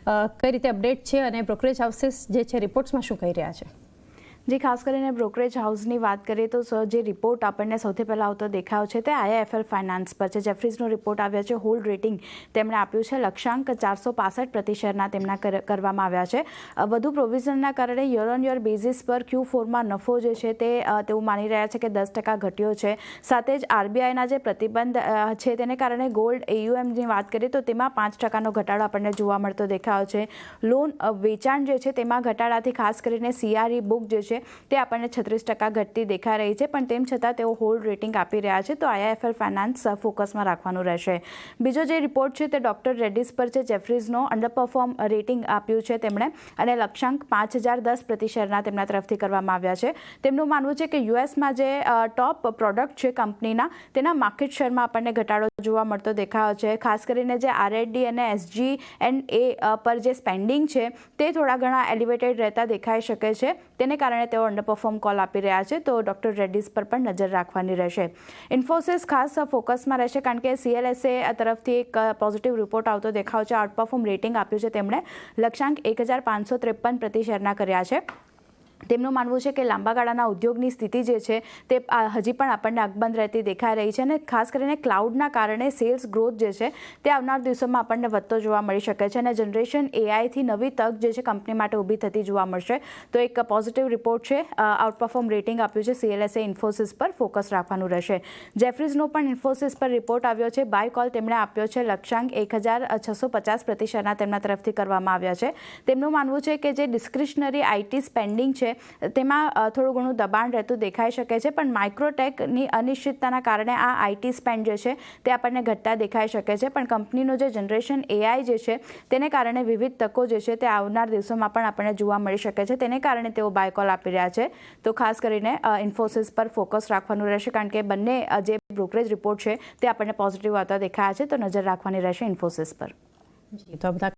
કઈ રીતે અપડેટ છે અને બ્રોકરેજ હાઉસીસ જે છે રિપોર્ટ્સમાં શું કહી રહ્યા છે? જે ખાસ કરીને બ્રોકરેજ હાઉસની વાત કરીએ તો સર જે રિપોર્ટ આપણને સૌથી પહેલાં આવતો દેખાયો છે તે IIFL ફાઇનાન્સ પર છે. જેફરીઝનો રિપોર્ટ આવ્યો છે. હોલ્ડ રેટિંગ તેમણે આપ્યું છે લક્ષ્યાંક 465 પ્રતિ શેરના તેમના કરવામાં આવ્યા છે. વધુ પ્રોવિઝનના કારણે યર ઓન યર બેઝિસ પર Q4માં નફો જે છે તે તેવું માની રહ્યા છે કે 10% ઘટ્યો છે. સાથે જ RBIના જે પ્રતિબંધ છે તેને કારણે ગોલ્ડ AUMની વાત કરીએ તો તેમાં 5%નો ઘટાડો આપણને જોવા મળતો દેખાયો છે. લોન વેચાણ જે છે તેમાં ઘટાડાથી ખાસ કરીને CRE બુક જે છે તે આપણને 36% ઘટતી દેખાઈ રહી છે, પણ તેમ છતાં તેઓ હોલ્ડ રેટિંગ આપી રહ્યા છે. તો IIFL ફાઇનાન્સ ફોકસમાં રાખવાનું રહેશે. બીજો જે રિપોર્ટ છે તે ડોક્ટર રેડ્ડીઝ પર છે. જેફરીઝનો અંડરપરફોર્મ રેટિંગ આપ્યું છે તેમણે અને લક્ષ્યાંક 5010 પ્રતિ શેરના તેમના તરફથી કરવામાં આવ્યા છે. તેમનું માનવું છે કે યુએસમાં જે ટોપ પ્રોડક્ટ છે કંપનીના તેના માર્કેટ શેરમાં આપણને ઘટાડો જોવા મળતો દેખાયો છે. ખાસ કરીને જે R&D અને SG&A પર જે સ્પેન્ડિંગ છે તે થોડા ઘણા એલિવેટેડ રહેતા દેખાઈ શકે છે. તેને કારણે તેઓ અંડરપરફોર્મ કોલ આપી રહ્યા છે. તો ડોક્ટર રેડ્ડીઝ પર પણ નજર રાખવાની રહેશે. ઇન્ફોસિસ ખાસ ફોકસમાં રહેશે કારણ કે CLSA તરફથી એક પોઝિટિવ રિપોર્ટ આવતો દેખાવ છે. આઉટપરફોર્મ રેટિંગ આપ્યું છે તેમણે લક્ષ્યાંક 1553 પ્રતિ શેરના કર્યા છે. તેમનું માનવું છે કે લાંબા ગાળાના ઉદ્યોગની સ્થિતિ જે છે તે હજી પણ આપણને અકબંધ રહેતી દેખાઈ રહી છે અને ખાસ કરીને ક્લાઉડના કારણે સેલ્સ ગ્રોથ જે છે તે આવનાર દિવસોમાં આપણને વધતો જોવા મળી શકે છે અને જનરેશન AIથી નવી તક જે છે કંપની માટે ઊભી થતી જોવા મળશે. તો એક પોઝિટિવ રિપોર્ટ છે. આઉટપરફોર્મ રેટિંગ આપ્યું છે. CLSA ઇન્ફોસિસ પર ફોકસ રાખવાનું રહેશે. જેફરીઝનો પણ ઇન્ફોસિસ પર રિપોર્ટ આવ્યો છે. બાય કોલ તેમણે આપ્યો છે. લક્ષ્યાંક 1650 પ્રતિ શેરના તેમના તરફથી કરવામાં આવ્યા છે. તેમનું માનવું છે કે જે ડિસ્ક્રિશનરી IT સ્પેન્ડિંગ છે તેમાં થોડું ઘણું દબાણ રહેતું દેખાઈ શકે છે, પણ માઇક્રોટેકની અનિશ્ચિતતાના કારણે આ IT સ્પેન્ડ જે છે તે આપણને ઘટતા દેખાઈ શકે છે. પણ કંપનીનો જે જનરેશન AI જે છે તેને કારણે વિવિધ તકો જે છે તે આવનાર દિવસોમાં પણ આપણને જોવા મળી શકે છે. તેને કારણે તેઓ બાય કોલ આપી રહ્યા છે. તો ખાસ કરીને ઇન્ફોસિસ પર ફોકસ રાખવાનું રહેશે કારણ કે બંને જે બ્રોકરેજ રિપોર્ટ છે તે આપણને પોઝિટિવ આવતા દેખાયા છે. તો નજર રાખવાની રહેશે ઇન્ફોસિસ પર. જી, તો આ બધા